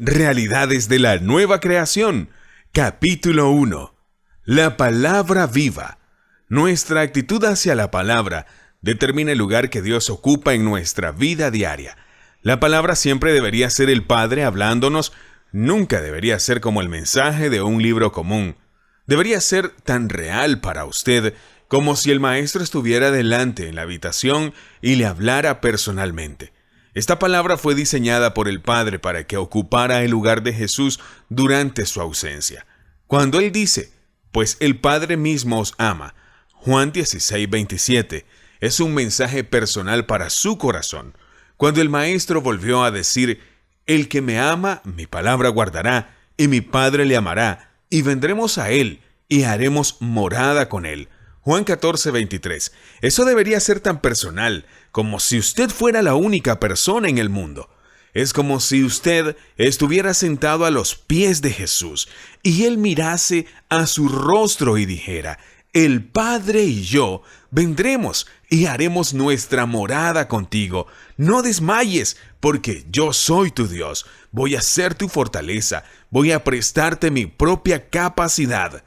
Realidades de la nueva creación. Capítulo 1. La palabra viva. Nuestra actitud hacia la palabra determina el lugar que Dios ocupa en nuestra vida diaria. La palabra siempre debería ser el Padre hablándonos, nunca debería ser como el mensaje de un libro común. Debería ser tan real para usted como si el Maestro estuviera delante en la habitación y le hablara personalmente. Esta palabra fue diseñada por el Padre para que ocupara el lugar de Jesús durante su ausencia. Cuando Él dice, pues el Padre mismo os ama, Juan 16:27, es un mensaje personal para su corazón. Cuando el Maestro volvió a decir, el que me ama, mi palabra guardará, y mi Padre le amará, y vendremos a Él, y haremos morada con Él. Juan 14:23. Eso debería ser tan personal, como si usted fuera la única persona en el mundo. Es como si usted estuviera sentado a los pies de Jesús, y Él mirase a su rostro y dijera, el Padre y yo vendremos y haremos nuestra morada contigo. No desmayes, porque yo soy tu Dios. Voy a ser tu fortaleza. Voy a prestarte mi propia capacidad.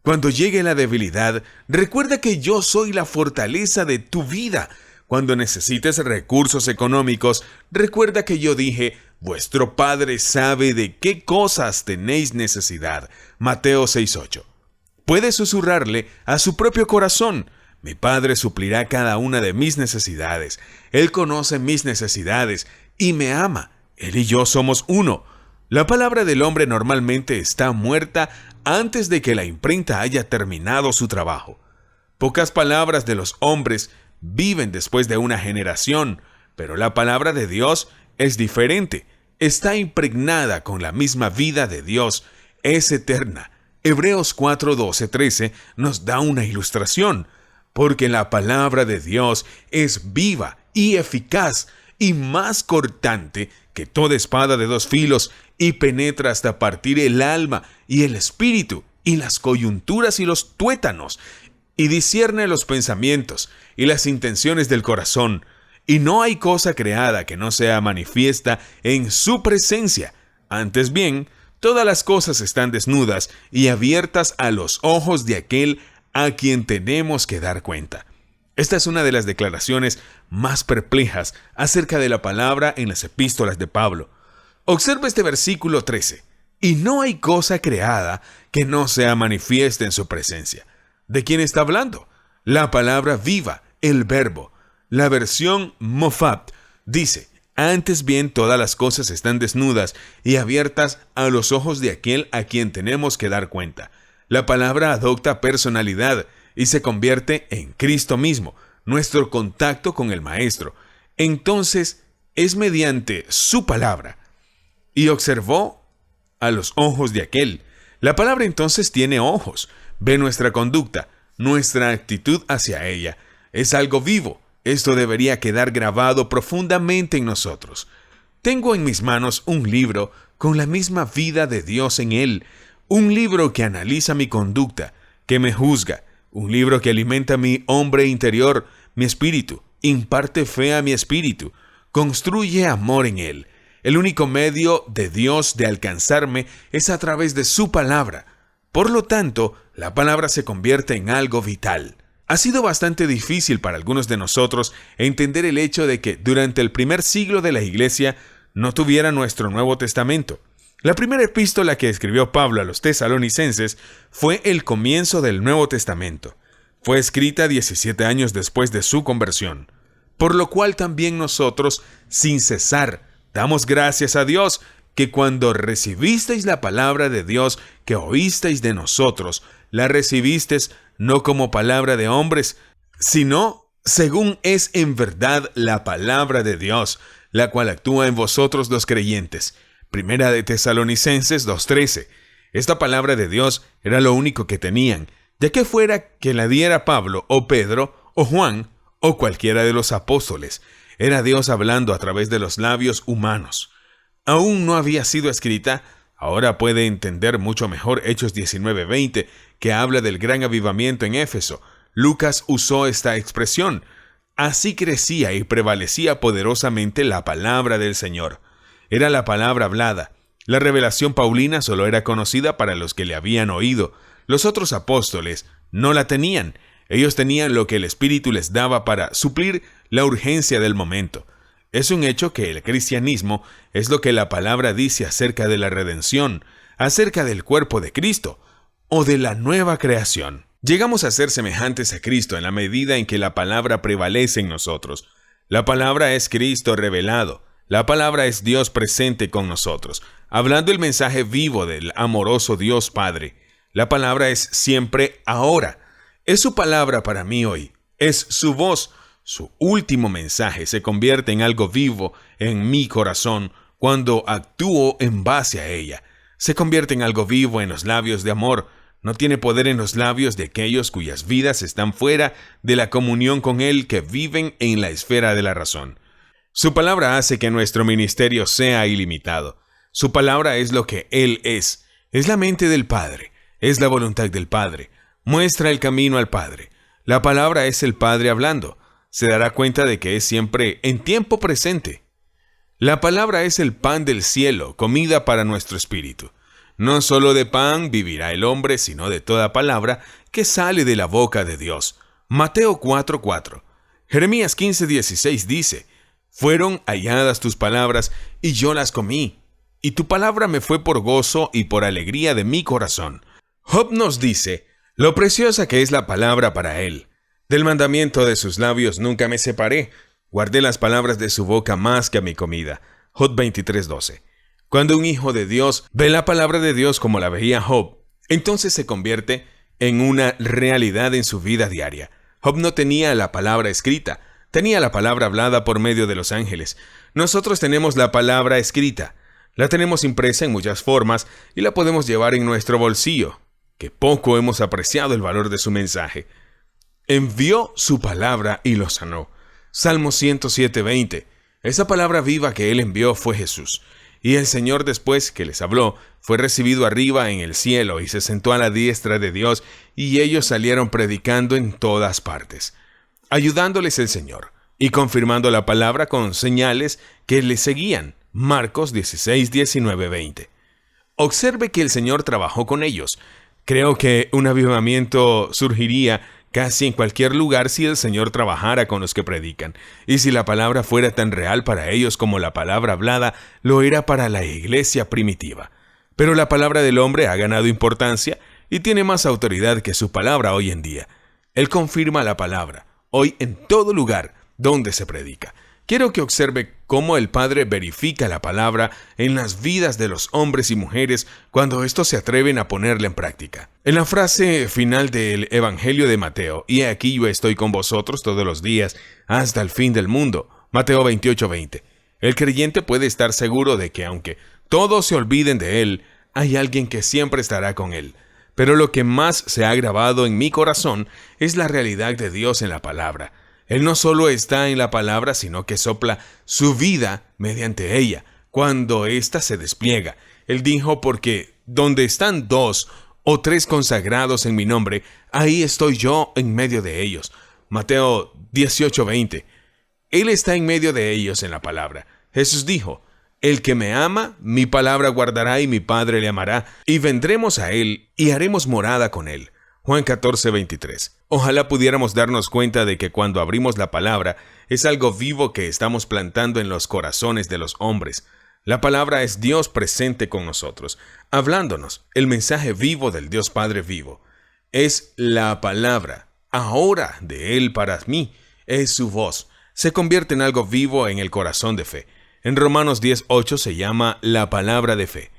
Cuando llegue la debilidad, recuerda que yo soy la fortaleza de tu vida. Cuando necesites recursos económicos, recuerda que yo dije, vuestro Padre sabe de qué cosas tenéis necesidad. Mateo 6:8. Puede susurrarle a su propio corazón, mi Padre suplirá cada una de mis necesidades. Él conoce mis necesidades y me ama. Él y yo somos uno. La palabra del hombre normalmente está muerta antes de que la imprenta haya terminado su trabajo. Pocas palabras de los hombres viven después de una generación, pero la palabra de Dios es diferente. Está impregnada con la misma vida de Dios. Es eterna. Hebreos 4:12-13 nos da una ilustración, porque la palabra de Dios es viva y eficaz y más cortante que toda espada de dos filos y penetra hasta partir el alma y el espíritu y las coyunturas y los tuétanos y discierne los pensamientos y las intenciones del corazón. Y no hay cosa creada que no sea manifiesta en su presencia. Antes bien, todas las cosas están desnudas y abiertas a los ojos de aquel a quien tenemos que dar cuenta. Esta es una de las declaraciones más perplejas acerca de la palabra en las epístolas de Pablo. Observa este versículo 13. Y no hay cosa creada que no sea manifiesta en su presencia. ¿De quién está hablando? La palabra viva, el verbo. La versión Mofat dice, antes bien todas las cosas están desnudas y abiertas a los ojos de aquel a quien tenemos que dar cuenta. La palabra adopta personalidad y se convierte en Cristo mismo, nuestro contacto con el Maestro. Entonces, es mediante su palabra. Y observó a los ojos de aquel. La palabra entonces tiene ojos. Ve nuestra conducta, nuestra actitud hacia ella. Es algo vivo. Esto debería quedar grabado profundamente en nosotros. Tengo en mis manos un libro con la misma vida de Dios en él. Un libro que analiza mi conducta, que me juzga. Un libro que alimenta mi hombre interior, mi espíritu. Imparte fe a mi espíritu. Construye amor en él. El único medio de Dios de alcanzarme es a través de su palabra. Por lo tanto, la palabra se convierte en algo vital. Ha sido bastante difícil para algunos de nosotros entender el hecho de que durante el primer siglo de la Iglesia no tuviera nuestro Nuevo Testamento. La primera epístola que escribió Pablo a los tesalonicenses fue el comienzo del Nuevo Testamento. Fue escrita 17 años después de su conversión. Por lo cual también nosotros, sin cesar, damos gracias a Dios que cuando recibisteis la palabra de Dios que oísteis de nosotros, la recibisteis no como palabra de hombres, sino según es en verdad la palabra de Dios, la cual actúa en vosotros los creyentes. Primera de Tesalonicenses 2:13. Esta palabra de Dios era lo único que tenían, ya que fuera que la diera Pablo o Pedro o Juan o cualquiera de los apóstoles. Era Dios hablando a través de los labios humanos. Aún no había sido escrita. Ahora puede entender mucho mejor Hechos 19:20, que habla del gran avivamiento en Éfeso. Lucas usó esta expresión. Así crecía y prevalecía poderosamente la palabra del Señor. Era la palabra hablada. La revelación paulina solo era conocida para los que le habían oído. Los otros apóstoles no la tenían. Ellos tenían lo que el Espíritu les daba para suplir la urgencia del momento. Es un hecho que el cristianismo es lo que la palabra dice acerca de la redención, acerca del cuerpo de Cristo o de la nueva creación. Llegamos a ser semejantes a Cristo en la medida en que la palabra prevalece en nosotros. La palabra es Cristo revelado. La palabra es Dios presente con nosotros, hablando el mensaje vivo del amoroso Dios Padre. La palabra es siempre ahora. Es su palabra para mí hoy. Es su voz. Su último mensaje se convierte en algo vivo en mi corazón cuando actúo en base a ella. Se convierte en algo vivo en los labios de amor. No tiene poder en los labios de aquellos cuyas vidas están fuera de la comunión con Él, que viven en la esfera de la razón. Su palabra hace que nuestro ministerio sea ilimitado. Su palabra es lo que Él es. Es la mente del Padre. Es la voluntad del Padre. Muestra el camino al Padre. La palabra es el Padre hablando. Se dará cuenta de que es siempre en tiempo presente. La palabra es el pan del cielo, comida para nuestro espíritu. No solo de pan vivirá el hombre, sino de toda palabra que sale de la boca de Dios. Mateo 4:4. Jeremías 15:16 dice: fueron halladas tus palabras, y yo las comí, y tu palabra me fue por gozo y por alegría de mi corazón. Job nos dice lo preciosa que es la palabra para él. Del mandamiento de sus labios nunca me separé. Guardé las palabras de su boca más que a mi comida. Job 23:12. Cuando un hijo de Dios ve la palabra de Dios como la veía Job, entonces se convierte en una realidad en su vida diaria. Job no tenía la palabra escrita, tenía la palabra hablada por medio de los ángeles. Nosotros tenemos la palabra escrita. La tenemos impresa en muchas formas y la podemos llevar en nuestro bolsillo. Que poco hemos apreciado el valor de su mensaje. Envió su palabra y lo sanó. Salmo 107:20. Esa palabra viva que él envió fue Jesús. Y el Señor, después que les habló, fue recibido arriba en el cielo y se sentó a la diestra de Dios, y ellos salieron predicando en todas partes, ayudándoles el Señor y confirmando la palabra con señales que le seguían. Marcos 16:19-20. Observe que el Señor trabajó con ellos. Creo que un avivamiento surgiría casi en cualquier lugar si el Señor trabajara con los que predican, y si la palabra fuera tan real para ellos como la palabra hablada lo era para la iglesia primitiva. Pero la palabra del hombre ha ganado importancia y tiene más autoridad que su palabra hoy en día. Él confirma la palabra, hoy en todo lugar donde se predica. Quiero que observe cómo el Padre verifica la palabra en las vidas de los hombres y mujeres cuando estos se atreven a ponerla en práctica. En la frase final del Evangelio de Mateo, y aquí yo estoy con vosotros todos los días hasta el fin del mundo, Mateo 28:20, el creyente puede estar seguro de que aunque todos se olviden de él, hay alguien que siempre estará con él. Pero lo que más se ha grabado en mi corazón es la realidad de Dios en la palabra. Él no solo está en la palabra, sino que sopla su vida mediante ella, cuando ésta se despliega. Él dijo, porque donde están 2 o 3 consagrados en mi nombre, ahí estoy yo en medio de ellos. Mateo 18:20. Él está en medio de ellos en la palabra. Jesús dijo: el que me ama, mi palabra guardará, y mi Padre le amará, y vendremos a él y haremos morada con él. Juan 14:23. Ojalá pudiéramos darnos cuenta de que cuando abrimos la palabra es algo vivo que estamos plantando en los corazones de los hombres. La palabra es Dios presente con nosotros, hablándonos, el mensaje vivo del Dios Padre vivo. Es la palabra, ahora de Él para mí, es su voz. Se convierte en algo vivo en el corazón de fe. En Romanos 10:8 se llama la palabra de fe.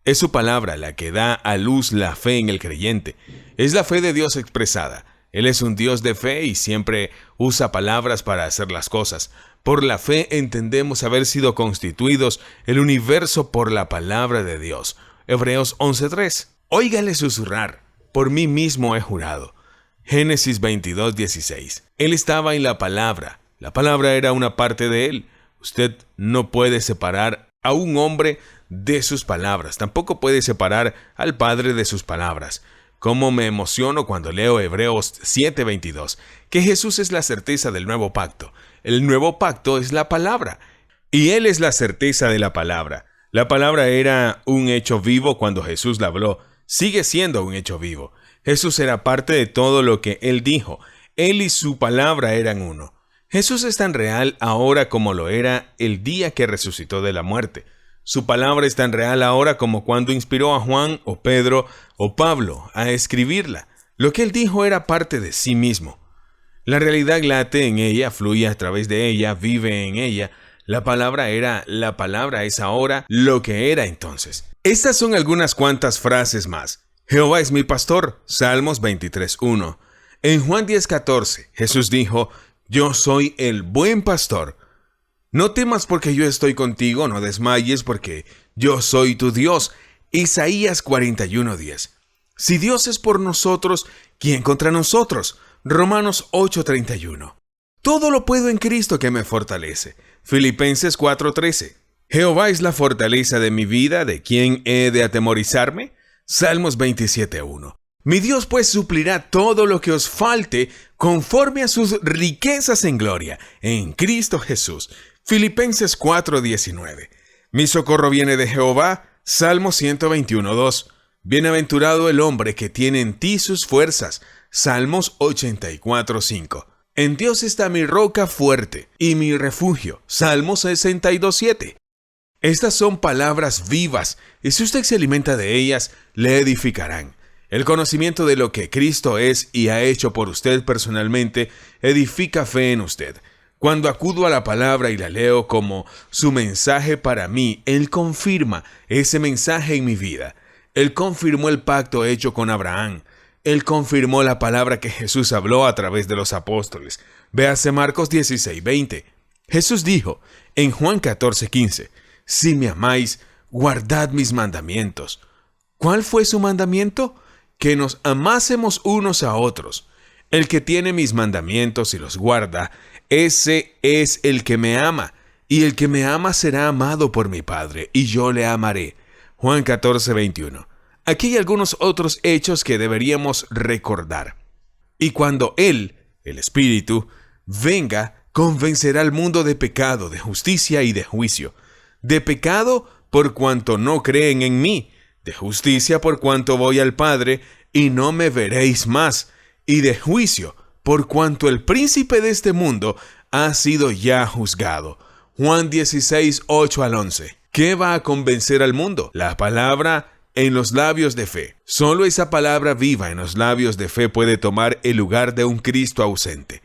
Es su palabra la que da a luz la fe en el creyente. Es la fe de Dios expresada. Él es un Dios de fe y siempre usa palabras para hacer las cosas. Por la fe entendemos haber sido constituidos el universo por la palabra de Dios. Hebreos 11:3. Óigale susurrar: por mí mismo he jurado. Génesis 22:16. Él estaba en la palabra. La palabra era una parte de él. Usted no puede separar a un hombre de sus palabras. Tampoco puede separar al Padre de sus palabras. Cómo me emociono cuando leo Hebreos 7:22, que Jesús es la certeza del nuevo pacto. El nuevo pacto es la palabra, y Él es la certeza de la palabra. La palabra era un hecho vivo cuando Jesús la habló. Sigue siendo un hecho vivo. Jesús era parte de todo lo que Él dijo. Él y su palabra eran uno. Jesús es tan real ahora como lo era el día que resucitó de la muerte. Su palabra es tan real ahora como cuando inspiró a Juan o Pedro o Pablo a escribirla. Lo que Él dijo era parte de sí mismo. La realidad late en ella, fluye a través de ella, vive en ella. La palabra es ahora lo que era entonces. Estas son algunas cuantas frases más. Jehová es mi pastor, Salmos 23:1. En Juan 10:14, Jesús dijo, yo soy el buen pastor. No temas porque yo estoy contigo, no desmayes porque yo soy tu Dios. Isaías 41:10. Si Dios es por nosotros, ¿quién contra nosotros? Romanos 8:31. Todo lo puedo en Cristo que me fortalece. Filipenses 4:13. Jehová es la fortaleza de mi vida, ¿de quién he de atemorizarme? Salmos 27:1. Mi Dios pues suplirá todo lo que os falte conforme a sus riquezas en gloria, en Cristo Jesús. Filipenses 4:19. Mi socorro viene de Jehová. Salmo 121:2. Bienaventurado el hombre que tiene en ti sus fuerzas. Salmos 84:5. En Dios está mi roca fuerte y mi refugio. Salmos 62:7. Estas son palabras vivas, y si usted se alimenta de ellas, le edificarán. El conocimiento de lo que Cristo es y ha hecho por usted personalmente edifica fe en usted. Cuando acudo a la palabra y la leo como su mensaje para mí, Él confirma ese mensaje en mi vida. Él confirmó el pacto hecho con Abraham. Él confirmó la palabra que Jesús habló a través de los apóstoles. Véase Marcos 16:20. Jesús dijo en Juan 14:15, si me amáis, guardad mis mandamientos. ¿Cuál fue su mandamiento? Que nos amásemos unos a otros. El que tiene mis mandamientos y los guarda, ese es el que me ama. Y el que me ama será amado por mi Padre, y yo le amaré. Juan 14:21. Aquí hay algunos otros hechos que deberíamos recordar. Y cuando Él, el Espíritu, venga, convencerá al mundo de pecado, de justicia y de juicio. De pecado por cuanto no creen en mí, de justicia por cuanto voy al Padre y no me veréis más, y de juicio por cuanto el príncipe de este mundo ha sido ya juzgado. Juan 16:8-11. ¿Qué va a convencer al mundo? La palabra en los labios de fe. Solo esa palabra viva en los labios de fe puede tomar el lugar de un Cristo ausente.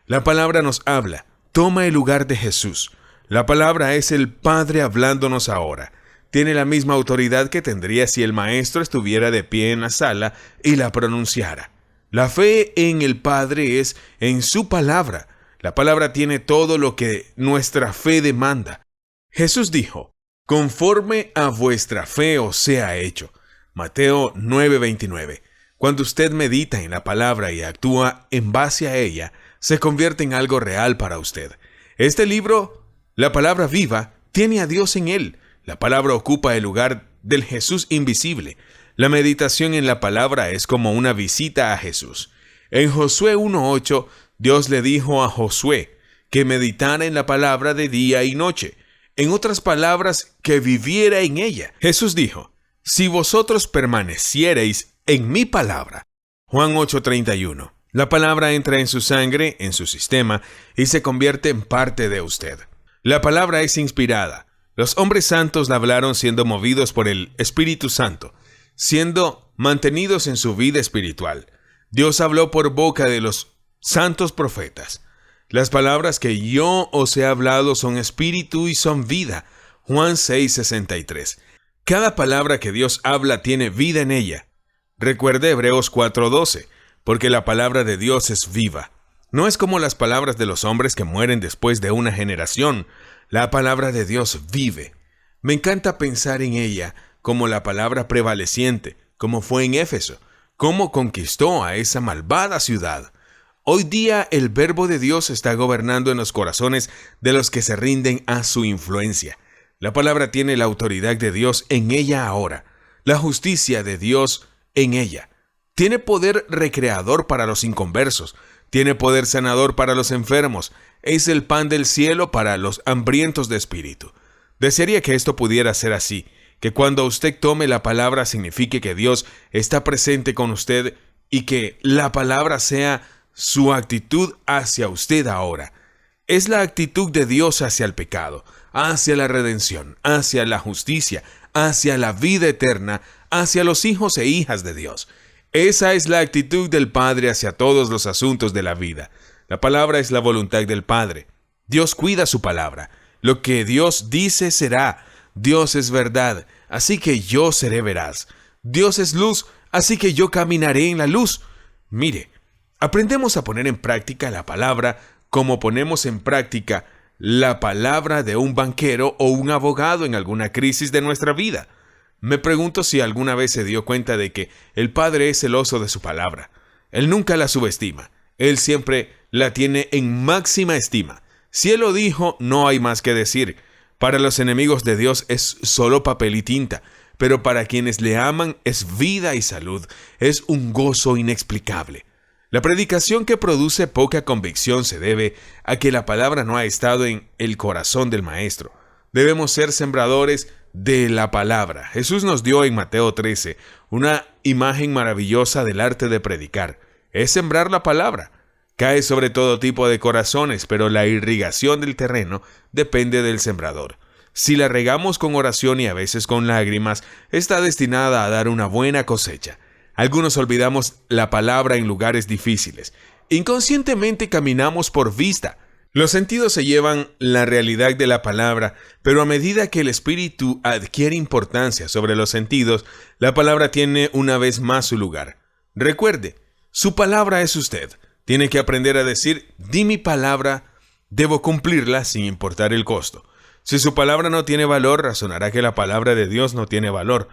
La palabra nos habla, toma el lugar de Jesús. La palabra es el Padre hablándonos ahora. Tiene la misma autoridad que tendría si el Maestro estuviera de pie en la sala y la pronunciara. La fe en el Padre es en su palabra. La palabra tiene todo lo que nuestra fe demanda. Jesús dijo, conforme a vuestra fe os sea hecho. Mateo 9:29. Cuando usted medita en la palabra y actúa en base a ella, se convierte en algo real para usted. Este libro, la palabra viva, tiene a Dios en él. La palabra ocupa el lugar del Jesús invisible. La meditación en la palabra es como una visita a Jesús. En Josué 1:8, Dios le dijo a Josué que meditara en la palabra de día y noche. En otras palabras, que viviera en ella. Jesús dijo, si vosotros permaneciereis en mi palabra. Juan 8:31. La palabra entra en su sangre, en su sistema, y se convierte en parte de usted. La palabra es inspirada. Los hombres santos la hablaron siendo movidos por el Espíritu Santo, siendo mantenidos en su vida espiritual. Dios habló por boca de los santos profetas. Las palabras que yo os he hablado son espíritu y son vida. Juan 6:63. Cada palabra que Dios habla tiene vida en ella. Recuerde Hebreos 4:12, porque la palabra de Dios es viva. No es como las palabras de los hombres que mueren después de una generación. La palabra de Dios vive. Me encanta pensar en ella como la palabra prevaleciente, como fue en Éfeso, cómo conquistó a esa malvada ciudad. Hoy día el verbo de Dios está gobernando en los corazones de los que se rinden a su influencia. La palabra tiene la autoridad de Dios en ella ahora, la justicia de Dios en ella. Tiene poder recreador para los inconversos, tiene poder sanador para los enfermos, es el pan del cielo para los hambrientos de espíritu. Desearía que esto pudiera ser así, que cuando usted tome la palabra signifique que Dios está presente con usted y que la palabra sea su actitud hacia usted ahora. Es la actitud de Dios hacia el pecado, hacia la redención, hacia la justicia, hacia la vida eterna, hacia los hijos e hijas de Dios. Esa es la actitud del Padre hacia todos los asuntos de la vida. La palabra es la voluntad del Padre. Dios cuida su palabra. Lo que Dios dice será. Dios es verdad, así que yo seré veraz. Dios es luz, así que yo caminaré en la luz. Mire, aprendemos a poner en práctica la palabra como ponemos en práctica la palabra de un banquero o un abogado en alguna crisis de nuestra vida. Me pregunto si alguna vez se dio cuenta de que el Padre es celoso de su palabra. Él nunca la subestima. Él siempre la tiene en máxima estima. Si Él lo dijo, no hay más que decir. Para los enemigos de Dios es solo papel y tinta, pero para quienes le aman es vida y salud. Es un gozo inexplicable. La predicación que produce poca convicción se debe a que la palabra no ha estado en el corazón del maestro. Debemos ser sembradores de la palabra. Jesús nos dio en Mateo 13 una imagen maravillosa del arte de predicar. Es sembrar la palabra. Cae sobre todo tipo de corazones, pero la irrigación del terreno depende del sembrador. Si la regamos con oración y a veces con lágrimas, está destinada a dar una buena cosecha. Algunos olvidamos la palabra en lugares difíciles. Inconscientemente caminamos por vista. Los sentidos se llevan la realidad de la palabra, pero a medida que el espíritu adquiere importancia sobre los sentidos, la palabra tiene una vez más su lugar. Recuerde, su palabra es usted. Tiene que aprender a decir, di mi palabra, debo cumplirla sin importar el costo. Si su palabra no tiene valor, razonará que la palabra de Dios no tiene valor.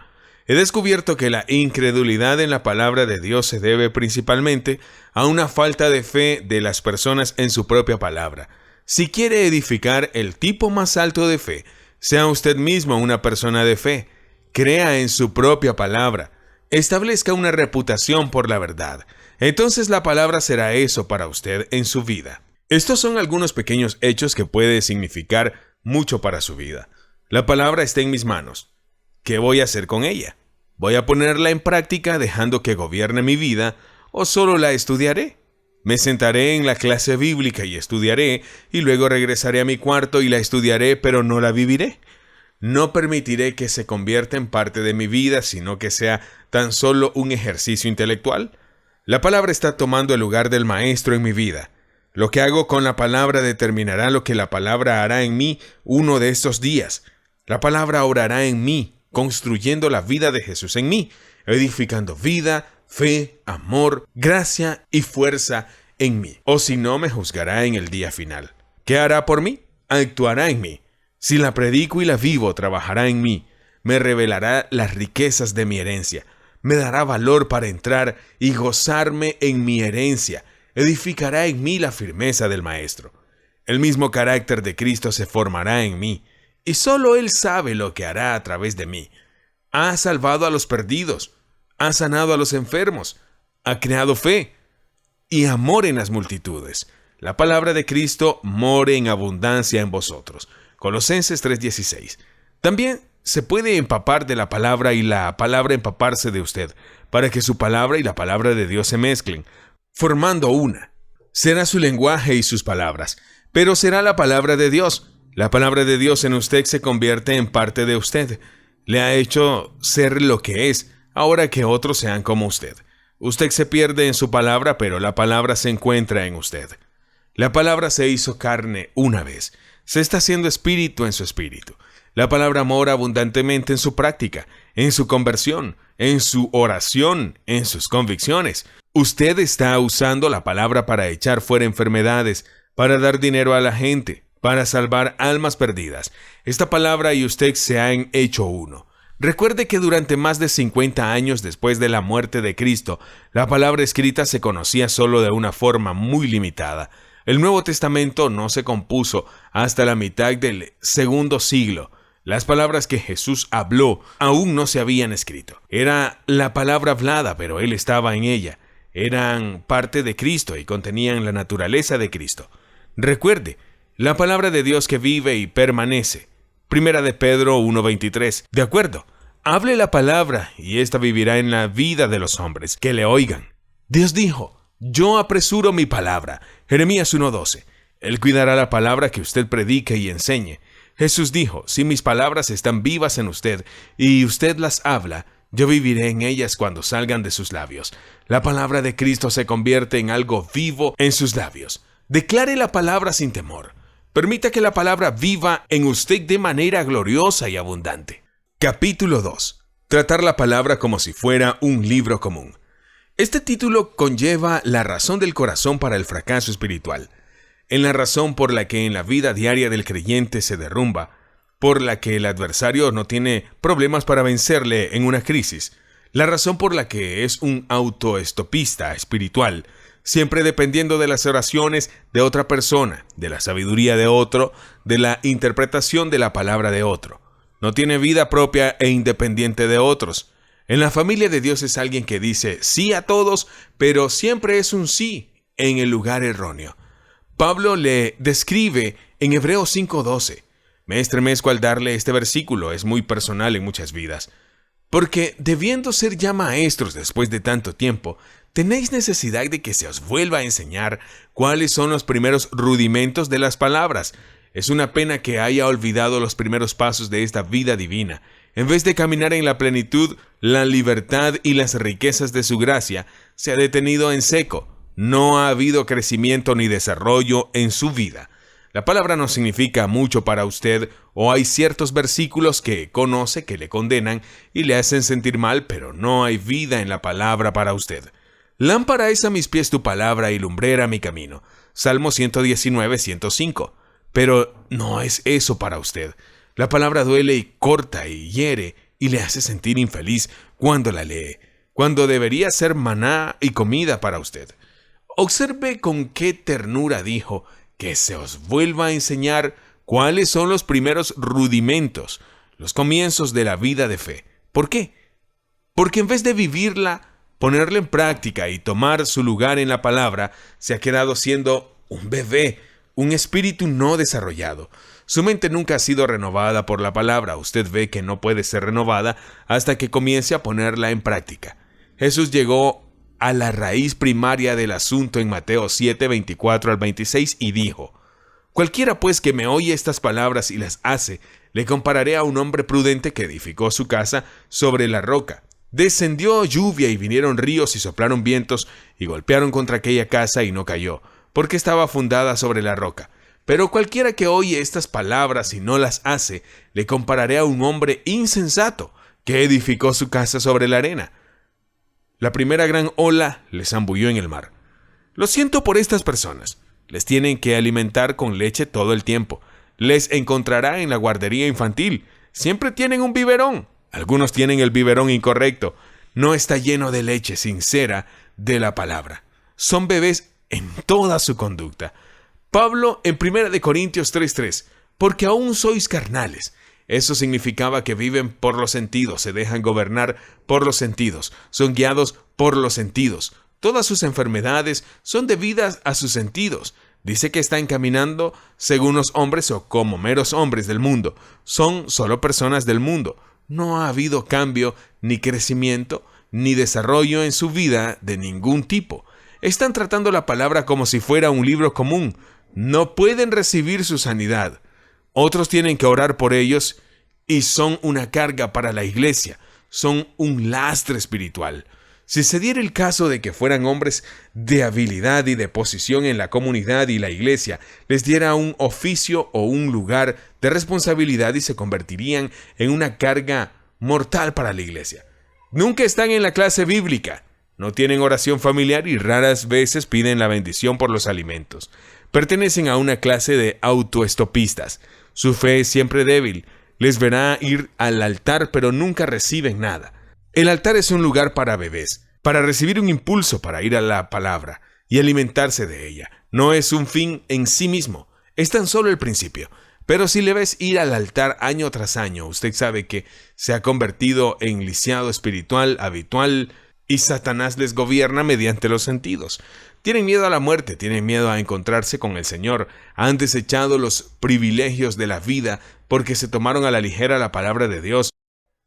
He descubierto que la incredulidad en la palabra de Dios se debe principalmente a una falta de fe de las personas en su propia palabra. Si quiere edificar el tipo más alto de fe, sea usted mismo una persona de fe. Crea en su propia palabra. Establezca una reputación por la verdad. Entonces la palabra será eso para usted en su vida. Estos son algunos pequeños hechos que pueden significar mucho para su vida. La palabra está en mis manos. ¿Qué voy a hacer con ella? ¿Voy a ponerla en práctica dejando que gobierne mi vida o solo la estudiaré? Me sentaré en la clase bíblica y estudiaré, y luego regresaré a mi cuarto y la estudiaré, pero no la viviré. No permitiré que se convierta en parte de mi vida, sino que sea tan solo un ejercicio intelectual. La palabra está tomando el lugar del maestro en mi vida. Lo que hago con la palabra determinará lo que la palabra hará en mí uno de estos días. La palabra orará en mí, construyendo la vida de Jesús en mí, edificando vida, fe, amor, gracia y fuerza en mí. O si no, me juzgará en el día final. ¿Qué hará por mí? Actuará en mí. Si la predico y la vivo, trabajará en mí. Me revelará las riquezas de mi herencia. Me dará valor para entrar y gozarme en mi herencia. Edificará en mí la firmeza del Maestro. El mismo carácter de Cristo se formará en mí. Y solo Él sabe lo que hará a través de mí. Ha salvado a los perdidos, ha sanado a los enfermos, ha creado fe y amor en las multitudes. La palabra de Cristo more en abundancia en vosotros. Colosenses 3:16. También se puede empapar de la palabra y la palabra empaparse de usted, para que su palabra y la palabra de Dios se mezclen, formando una. Será su lenguaje y sus palabras, pero será la palabra de Dios. La palabra de Dios en usted se convierte en parte de usted. Le ha hecho ser lo que es, ahora que otros sean como usted. Usted se pierde en su palabra, pero la palabra se encuentra en usted. La palabra se hizo carne una vez. Se está haciendo espíritu en su espíritu. La palabra mora abundantemente en su práctica, en su conversión, en su oración, en sus convicciones. Usted está usando la palabra para echar fuera enfermedades, para dar dinero a la gente, para salvar almas perdidas. Esta palabra y usted se han hecho uno. Recuerde que durante más de 50 años después de la muerte de Cristo, la palabra escrita se conocía solo de una forma muy limitada. El Nuevo Testamento no se compuso hasta la mitad del segundo siglo. Las palabras que Jesús habló aún no se habían escrito. Era la palabra hablada, pero Él estaba en ella. Eran parte de Cristo y contenían la naturaleza de Cristo. Recuerde, la palabra de Dios que vive y permanece. Primera de Pedro 1:23. De acuerdo, hable la palabra y ésta vivirá en la vida de los hombres que le oigan. Dios dijo, yo apresuro mi palabra. Jeremías 1:12. Él cuidará la palabra que usted predique y enseñe. Jesús dijo, si mis palabras están vivas en usted y usted las habla, yo viviré en ellas cuando salgan de sus labios. La palabra de Cristo se convierte en algo vivo en sus labios. Declare la palabra sin temor. Permita que la palabra viva en usted de manera gloriosa y abundante. Capítulo 2. Tratar la palabra como si fuera un libro común. Este título conlleva la razón del corazón para el fracaso espiritual. En la razón por la que en la vida diaria del creyente se derrumba, por la que el adversario no tiene problemas para vencerle en una crisis, la razón por la que es un autoestopista espiritual, siempre dependiendo de las oraciones de otra persona, de la sabiduría de otro, de la interpretación de la palabra de otro. No tiene vida propia e independiente de otros. En la familia de Dios es alguien que dice sí a todos, pero siempre es un sí en el lugar erróneo. Pablo le describe en Hebreos 5:12. Me estremezco al darle este versículo, es muy personal en muchas vidas. Porque debiendo ser ya maestros después de tanto tiempo, tenéis necesidad de que se os vuelva a enseñar cuáles son los primeros rudimentos de las palabras. Es una pena que haya olvidado los primeros pasos de esta vida divina. En vez de caminar en la plenitud, la libertad y las riquezas de su gracia, se ha detenido en seco. No ha habido crecimiento ni desarrollo en su vida. La palabra no significa mucho para usted, o hay ciertos versículos que conoce que le condenan y le hacen sentir mal, pero no hay vida en la palabra para usted. Lámpara es a mis pies tu palabra y lumbrera mi camino. Salmo 119:105. Pero no es eso para usted. La palabra duele y corta y hiere y le hace sentir infeliz cuando la lee, cuando debería ser maná y comida para usted. Observe con qué ternura dijo que se os vuelva a enseñar cuáles son los primeros rudimentos, los comienzos de la vida de fe. ¿Por qué? Porque en vez de vivirla, ponerla en práctica y tomar su lugar en la palabra, se ha quedado siendo un bebé, un espíritu no desarrollado. Su mente nunca ha sido renovada por la palabra. Usted ve que no puede ser renovada hasta que comience a ponerla en práctica. Jesús llegó a la raíz primaria del asunto en Mateo 7:24-26 y dijo, cualquiera pues que me oye estas palabras y las hace, le compararé a un hombre prudente que edificó su casa sobre la roca. Descendió lluvia y vinieron ríos y soplaron vientos y golpearon contra aquella casa y no cayó, porque estaba fundada sobre la roca. Pero cualquiera que oye estas palabras y no las hace, le compararé a un hombre insensato que edificó su casa sobre la arena. La primera gran ola les zambulló en el mar. Lo siento por estas personas. Les tienen que alimentar con leche todo el tiempo. Les encontrará en la guardería infantil. Siempre tienen un biberón. Algunos tienen el biberón incorrecto. No está lleno de leche sincera de la palabra. Son bebés en toda su conducta. Pablo en 1 Corintios 3:3, porque aún sois carnales. Eso significaba que viven por los sentidos, se dejan gobernar por los sentidos, son guiados por los sentidos. Todas sus enfermedades son debidas a sus sentidos. Dice que están caminando según los hombres o como meros hombres del mundo. Son solo personas del mundo. No ha habido cambio, ni crecimiento, ni desarrollo en su vida de ningún tipo. Están tratando la palabra como si fuera un libro común. No pueden recibir su sanidad. Otros tienen que orar por ellos y son una carga para la iglesia. Son un lastre espiritual. Si se diera el caso de que fueran hombres de habilidad y de posición en la comunidad y la iglesia, les diera un oficio o un lugar de responsabilidad y se convertirían en una carga mortal para la iglesia. Nunca están en la clase bíblica. No tienen oración familiar y raras veces piden la bendición por los alimentos. Pertenecen a una clase de autoestopistas. Su fe es siempre débil. Les verá ir al altar, pero nunca reciben nada. El altar es un lugar para bebés, para recibir un impulso para ir a la palabra y alimentarse de ella. No es un fin en sí mismo, es tan solo el principio. Pero si le ves ir al altar año tras año, usted sabe que se ha convertido en lisiado espiritual habitual y Satanás les gobierna mediante los sentidos. Tienen miedo a la muerte, tienen miedo a encontrarse con el Señor. Han desechado los privilegios de la vida porque se tomaron a la ligera la palabra de Dios.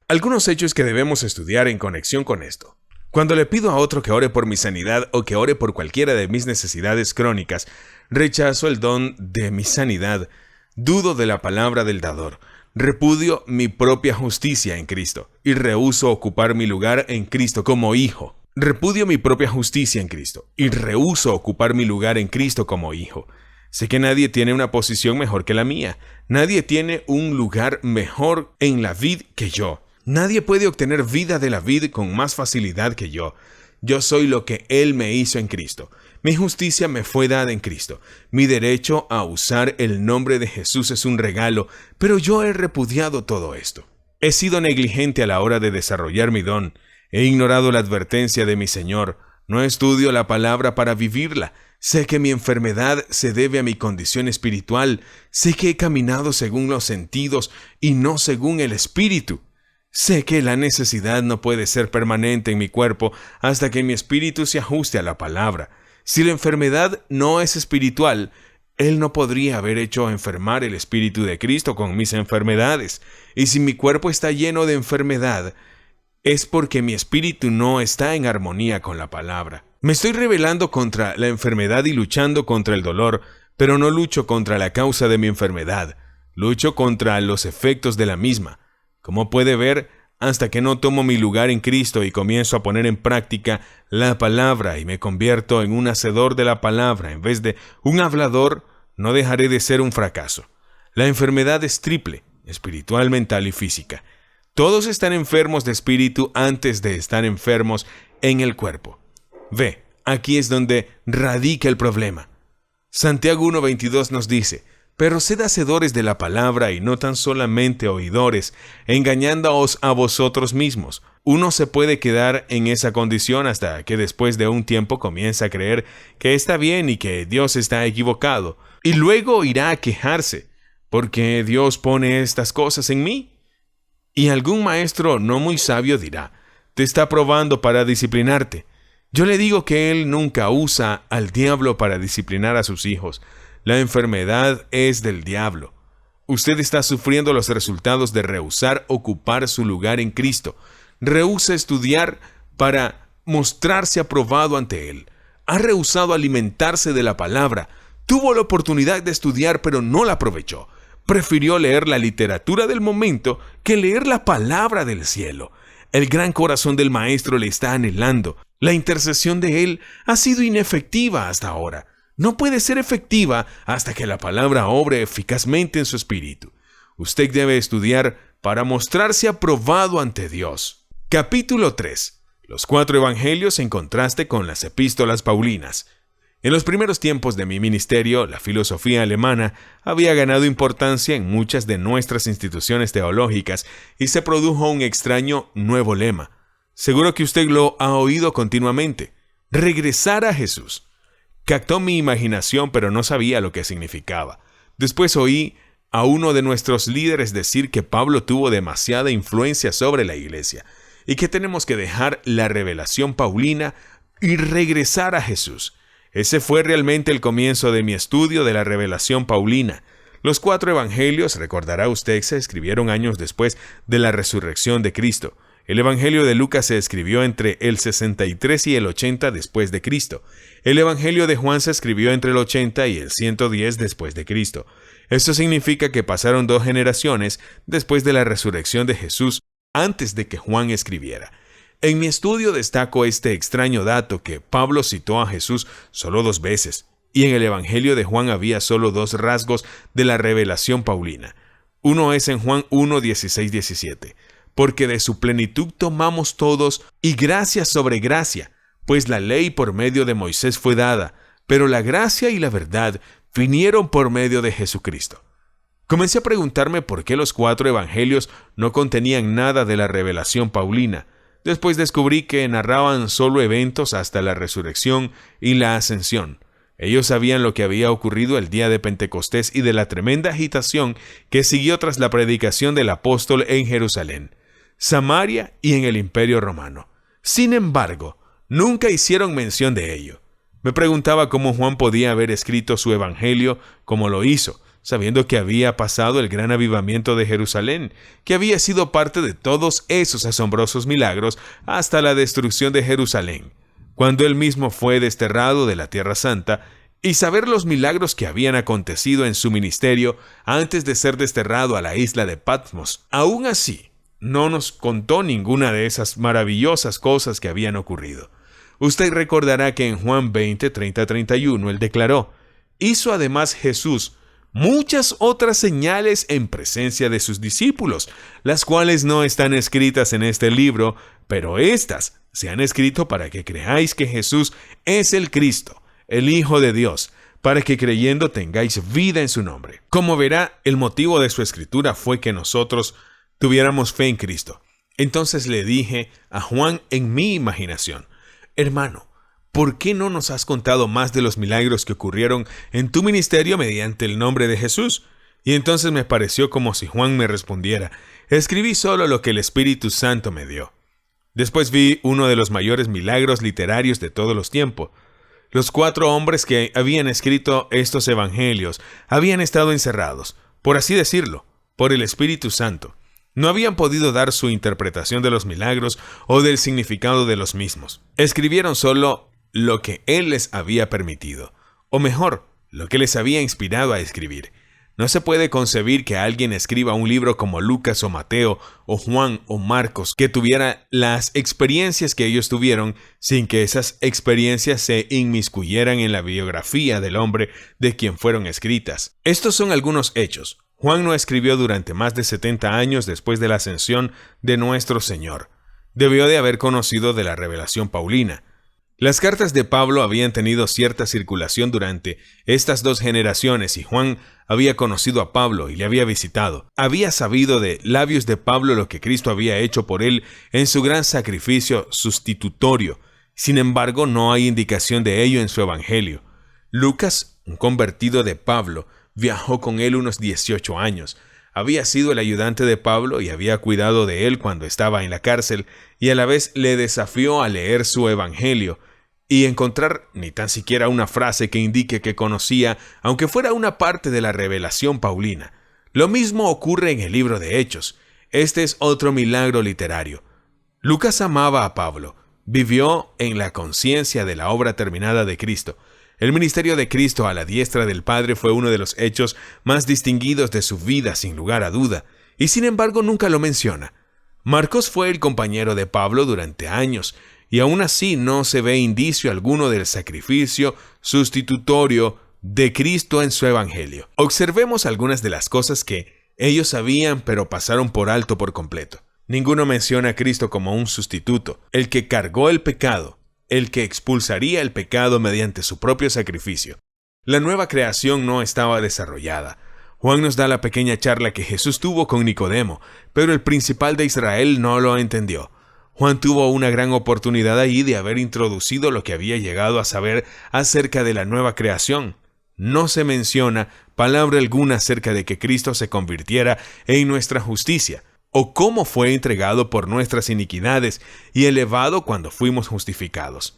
Algunos hechos que debemos estudiar en conexión con esto. Cuando le pido a otro que ore por mi sanidad o que ore por cualquiera de mis necesidades crónicas, rechazo el don de mi sanidad, dudo de la palabra del dador, repudio mi propia justicia en Cristo y rehúso ocupar mi lugar en Cristo como hijo. Repudio mi propia justicia en Cristo y rehúso ocupar mi lugar en Cristo como hijo. Sé que nadie tiene una posición mejor que la mía. Nadie tiene un lugar mejor en la vid que yo. Nadie puede obtener vida de la vid con más facilidad que yo. Yo soy lo que Él me hizo en Cristo. Mi justicia me fue dada en Cristo. Mi derecho a usar el nombre de Jesús es un regalo, pero yo he repudiado todo esto. He sido negligente a la hora de desarrollar mi don. He ignorado la advertencia de mi Señor. No estudio la palabra para vivirla. Sé que mi enfermedad se debe a mi condición espiritual. Sé que he caminado según los sentidos y no según el espíritu. Sé que la necesidad no puede ser permanente en mi cuerpo hasta que mi espíritu se ajuste a la palabra. Si la enfermedad no es espiritual, Él no podría haber hecho enfermar el Espíritu de Cristo con mis enfermedades. Y si mi cuerpo está lleno de enfermedad, es porque mi espíritu no está en armonía con la palabra. Me estoy rebelando contra la enfermedad y luchando contra el dolor, pero no lucho contra la causa de mi enfermedad. Lucho contra los efectos de la misma. Como puede ver, hasta que no tomo mi lugar en Cristo y comienzo a poner en práctica la palabra y me convierto en un hacedor de la palabra en vez de un hablador, no dejaré de ser un fracaso. La enfermedad es triple, espiritual, mental y física. Todos están enfermos de espíritu antes de estar enfermos en el cuerpo. Ve, aquí es donde radica el problema. Santiago 1:22 nos dice: pero sed hacedores de la palabra y no tan solamente oidores, engañándoos a vosotros mismos. Uno se puede quedar en esa condición hasta que después de un tiempo comienza a creer que está bien y que Dios está equivocado, y luego irá a quejarse, porque Dios pone estas cosas en mí. Y algún maestro no muy sabio dirá: te está probando para disciplinarte. Yo le digo que Él nunca usa al diablo para disciplinar a sus hijos. La enfermedad es del diablo. Usted está sufriendo los resultados de rehusar ocupar su lugar en Cristo. Rehúsa estudiar para mostrarse aprobado ante Él. Ha rehusado alimentarse de la palabra. Tuvo la oportunidad de estudiar, pero no la aprovechó. Prefirió leer la literatura del momento que leer la palabra del cielo. El gran corazón del Maestro le está anhelando. La intercesión de Él ha sido inefectiva hasta ahora. No puede ser efectiva hasta que la palabra obre eficazmente en su espíritu. Usted debe estudiar para mostrarse aprobado ante Dios. Capítulo 3. Los 4 evangelios en contraste con las epístolas paulinas. En los primeros tiempos de mi ministerio, la filosofía alemana había ganado importancia en muchas de nuestras instituciones teológicas y se produjo un extraño nuevo lema. Seguro que usted lo ha oído continuamente: regresar a Jesús. Captó mi imaginación, pero no sabía lo que significaba. Después oí a uno de nuestros líderes decir que Pablo tuvo demasiada influencia sobre la iglesia y que tenemos que dejar la revelación paulina y regresar a Jesús. Ese fue realmente el comienzo de mi estudio de la revelación paulina. Los 4 evangelios, recordará usted, se escribieron años después de la resurrección de Cristo. El Evangelio de Lucas se escribió entre el 63 y el 80 después de Cristo. El Evangelio de Juan se escribió entre el 80 y el 110 después de Cristo. Esto significa que pasaron 2 generaciones después de la resurrección de Jesús, antes de que Juan escribiera. En mi estudio destaco este extraño dato que Pablo citó a Jesús solo 2 veces, y en el Evangelio de Juan había solo 2 rasgos de la revelación paulina. Uno es en Juan 1:16-17. Porque de su plenitud tomamos todos, y gracia sobre gracia, pues la ley por medio de Moisés fue dada, pero la gracia y la verdad vinieron por medio de Jesucristo. Comencé a preguntarme por qué los 4 evangelios no contenían nada de la revelación paulina. Después descubrí que narraban solo eventos hasta la resurrección y la ascensión. Ellos sabían lo que había ocurrido el día de Pentecostés y de la tremenda agitación que siguió tras la predicación del apóstol en Jerusalén, Samaria y en el Imperio Romano. Sin embargo, nunca hicieron mención de ello. Me preguntaba cómo Juan podía haber escrito su evangelio como lo hizo, sabiendo que había pasado el gran avivamiento de Jerusalén, que había sido parte de todos esos asombrosos milagros hasta la destrucción de Jerusalén, cuando él mismo fue desterrado de la Tierra Santa, y saber los milagros que habían acontecido en su ministerio antes de ser desterrado a la isla de Patmos. Aún así, no nos contó ninguna de esas maravillosas cosas que habían ocurrido. Usted recordará que en Juan 20, 30-31, él declaró: hizo además Jesús muchas otras señales en presencia de sus discípulos, las cuales no están escritas en este libro, pero éstas se han escrito para que creáis que Jesús es el Cristo, el Hijo de Dios, para que creyendo tengáis vida en su nombre. Como verá, el motivo de su escritura fue que nosotros tuviéramos fe en Cristo. Entonces le dije a Juan en mi imaginación: hermano, ¿por qué no nos has contado más de los milagros que ocurrieron en tu ministerio mediante el nombre de Jesús? Y entonces me pareció como si Juan me respondiera: escribí solo lo que el Espíritu Santo me dio. Después vi uno de los mayores milagros literarios de todos los tiempos. Los 4 hombres que habían escrito estos evangelios habían estado encerrados, por así decirlo, por el Espíritu Santo. No habían podido dar su interpretación de los milagros o del significado de los mismos. Escribieron solo lo que Él les había permitido, o mejor, lo que les había inspirado a escribir. No se puede concebir que alguien escriba un libro como Lucas o Mateo o Juan o Marcos que tuviera las experiencias que ellos tuvieron sin que esas experiencias se inmiscuyeran en la biografía del hombre de quien fueron escritas. Estos son algunos hechos. Juan no escribió durante más de 70 años después de la ascensión de nuestro Señor. Debió de haber conocido de la revelación paulina. Las cartas de Pablo habían tenido cierta circulación durante estas 2 generaciones y Juan había conocido a Pablo y le había visitado. Había sabido de labios de Pablo lo que Cristo había hecho por él en su gran sacrificio sustitutorio. Sin embargo, no hay indicación de ello en su evangelio. Lucas, un convertido de Pablo, viajó con él unos 18 años. Había sido el ayudante de Pablo y había cuidado de él cuando estaba en la cárcel, y a la vez le desafió a leer su evangelio y encontrar ni tan siquiera una frase que indique que conocía, aunque fuera una parte de la revelación paulina. Lo mismo ocurre en el libro de Hechos. Este es otro milagro literario. Lucas amaba a Pablo, vivió en la conciencia de la obra terminada de Cristo. El ministerio de Cristo a la diestra del Padre fue uno de los hechos más distinguidos de su vida, sin lugar a duda, y sin embargo nunca lo menciona. Marcos fue el compañero de Pablo durante años, y aún así no se ve indicio alguno del sacrificio sustitutorio de Cristo en su evangelio. Observemos algunas de las cosas que ellos sabían pero pasaron por alto por completo. Ninguno menciona a Cristo como un sustituto, el que cargó el pecado, el que expulsaría el pecado mediante su propio sacrificio. La nueva creación no estaba desarrollada. Juan nos da la pequeña charla que Jesús tuvo con Nicodemo, pero el principal de Israel no lo entendió. Juan tuvo una gran oportunidad ahí de haber introducido lo que había llegado a saber acerca de la nueva creación. No se menciona palabra alguna acerca de que Cristo se convirtiera en nuestra justicia, o cómo fue entregado por nuestras iniquidades y elevado cuando fuimos justificados.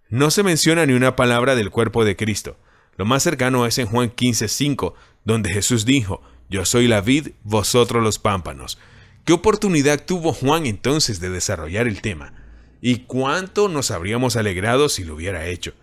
No se menciona ni una palabra del cuerpo de Cristo. Lo más cercano es en Juan 15:5, donde Jesús dijo: yo soy la vid, vosotros los pámpanos. ¿Qué oportunidad tuvo Juan entonces de desarrollar el tema? ¿Y cuánto nos habríamos alegrado si lo hubiera hecho?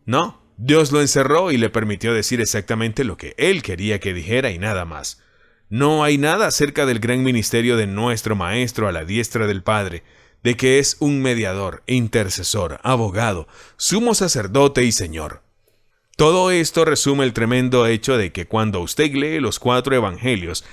No, Dios lo encerró y le permitió decir exactamente lo que él quería que dijera y nada más. No hay nada acerca del gran ministerio de nuestro Maestro a la diestra del Padre, de que es un mediador, intercesor, abogado, sumo sacerdote y Señor. Todo esto resume el tremendo hecho de que cuando usted lee los 4 evangelios,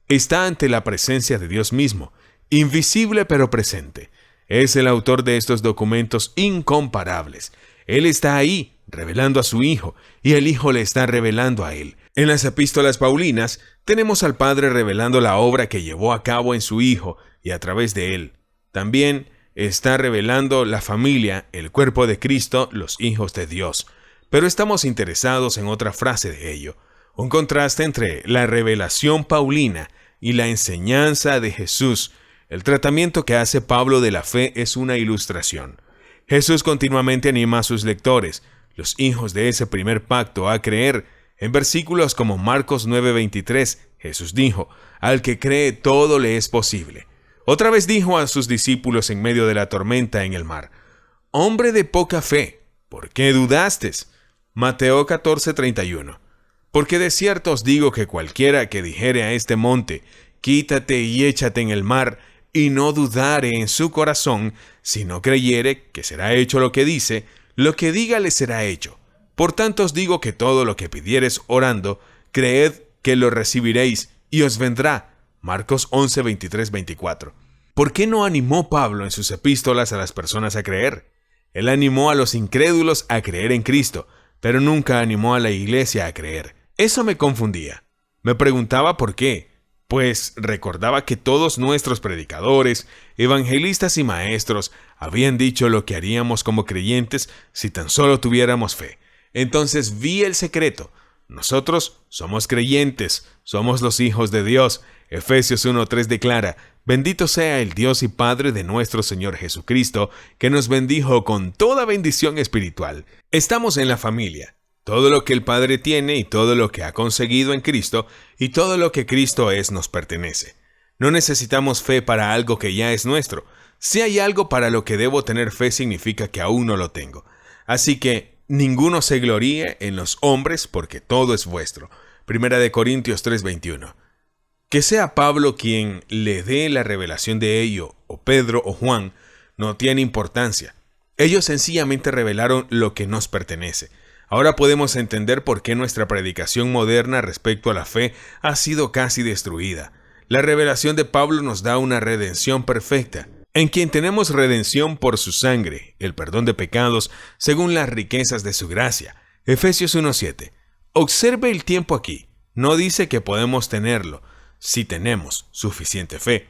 está ante la presencia de Dios mismo, invisible pero presente. Es el autor de estos documentos incomparables. Él está ahí, revelando a su Hijo, y el Hijo le está revelando a Él. En las epístolas paulinas, tenemos al Padre revelando la obra que llevó a cabo en su Hijo y a través de Él. También está revelando la familia, el cuerpo de Cristo, los hijos de Dios. Pero estamos interesados en otra frase de ello, un contraste entre la revelación paulina y la enseñanza de Jesús. El tratamiento que hace Pablo de la fe es una ilustración. Jesús continuamente anima a sus lectores, los hijos de ese primer pacto a creer. En versículos como Marcos 9:23, Jesús dijo, al que cree todo le es posible. Otra vez dijo a sus discípulos en medio de la tormenta en el mar, hombre de poca fe, ¿por qué dudaste? Mateo 14:31. Porque de cierto os digo que cualquiera que dijere a este monte, quítate y échate en el mar, y no dudare en su corazón, si no creyere que será hecho lo que dice, lo que diga le será hecho. Por tanto os digo que todo lo que pidiereis orando, creed que lo recibiréis, y os vendrá. Marcos 11:23-24. ¿Por qué no animó Pablo en sus epístolas a las personas a creer? Él animó a los incrédulos a creer en Cristo, pero nunca animó a la iglesia a creer. Eso me confundía. Me preguntaba por qué, pues recordaba que todos nuestros predicadores, evangelistas y maestros habían dicho lo que haríamos como creyentes si tan solo tuviéramos fe. Entonces vi el secreto. Nosotros somos creyentes, somos los hijos de Dios. Efesios 1:3 declara, bendito sea el Dios y Padre de nuestro Señor Jesucristo, que nos bendijo con toda bendición espiritual. Estamos en la familia. Todo lo que el Padre tiene y todo lo que ha conseguido en Cristo y todo lo que Cristo es nos pertenece. No necesitamos fe para algo que ya es nuestro. Si hay algo para lo que debo tener fe significa que aún no lo tengo. Así que ninguno se gloríe en los hombres porque todo es vuestro. 1 Corintios 3:21. Que sea Pablo quien le dé la revelación de ello, o Pedro o Juan, no tiene importancia. Ellos sencillamente revelaron lo que nos pertenece. Ahora podemos entender por qué nuestra predicación moderna respecto a la fe ha sido casi destruida. La revelación de Pablo nos da una redención perfecta, en quien tenemos redención por su sangre, el perdón de pecados, según las riquezas de su gracia. Efesios 1:7. Observe el tiempo aquí. No dice que podemos tenerlo, si tenemos suficiente fe.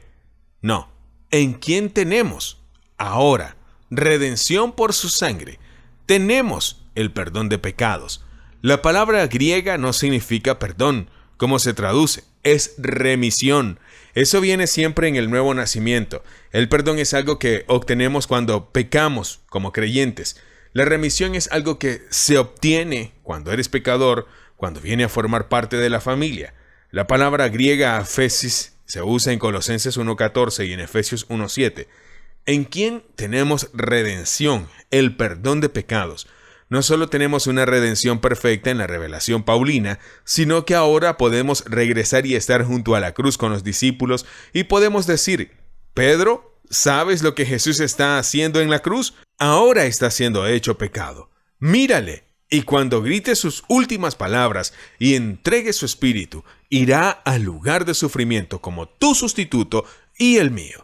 No. ¿En quién tenemos? Ahora, redención por su sangre. Tenemos el perdón de pecados. La palabra griega no significa perdón, como se traduce, es remisión. Eso viene siempre en el nuevo nacimiento. El perdón es algo que obtenemos cuando pecamos como creyentes. La remisión es algo que se obtiene cuando eres pecador, cuando viene a formar parte de la familia. La palabra griega aphesis se usa en Colosenses 1:14 y en Efesios 1:7. ¿En quién tenemos redención, el perdón de pecados? No solo tenemos una redención perfecta en la revelación paulina, sino que ahora podemos regresar y estar junto a la cruz con los discípulos y podemos decir, Pedro, ¿sabes lo que Jesús está haciendo en la cruz? Ahora está siendo hecho pecado. Mírale, y cuando grite sus últimas palabras y entregue su espíritu, irá al lugar de sufrimiento como tu sustituto y el mío.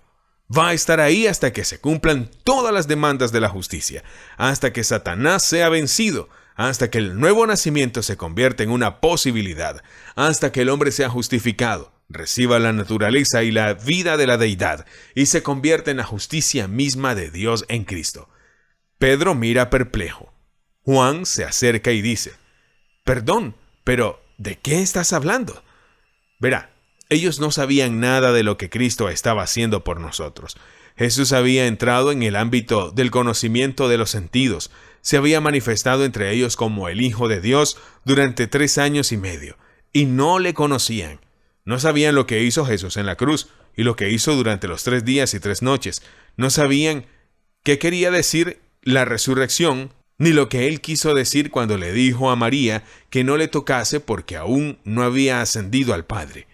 Va a estar ahí hasta que se cumplan todas las demandas de la justicia, hasta que Satanás sea vencido, hasta que el nuevo nacimiento se convierta en una posibilidad, hasta que el hombre sea justificado, reciba la naturaleza y la vida de la deidad, y se convierta en la justicia misma de Dios en Cristo. Pedro mira perplejo. Juan se acerca y dice, «Perdón, pero ¿de qué estás hablando?» Verá, ellos no sabían nada de lo que Cristo estaba haciendo por nosotros. Jesús había entrado en el ámbito del conocimiento de los sentidos. Se había manifestado entre ellos como el Hijo de Dios durante 3 años y medio. Y no le conocían. No sabían lo que hizo Jesús en la cruz y lo que hizo durante los 3 días y 3 noches. No sabían qué quería decir la resurrección, ni lo que él quiso decir cuando le dijo a María que no le tocase porque aún no había ascendido al Padre.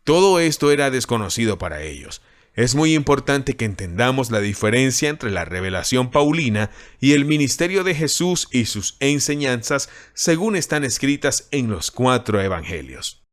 Todo esto era desconocido para ellos. Es muy importante que entendamos la diferencia entre la revelación paulina y el ministerio de Jesús y sus enseñanzas según están escritas en los 4 evangelios.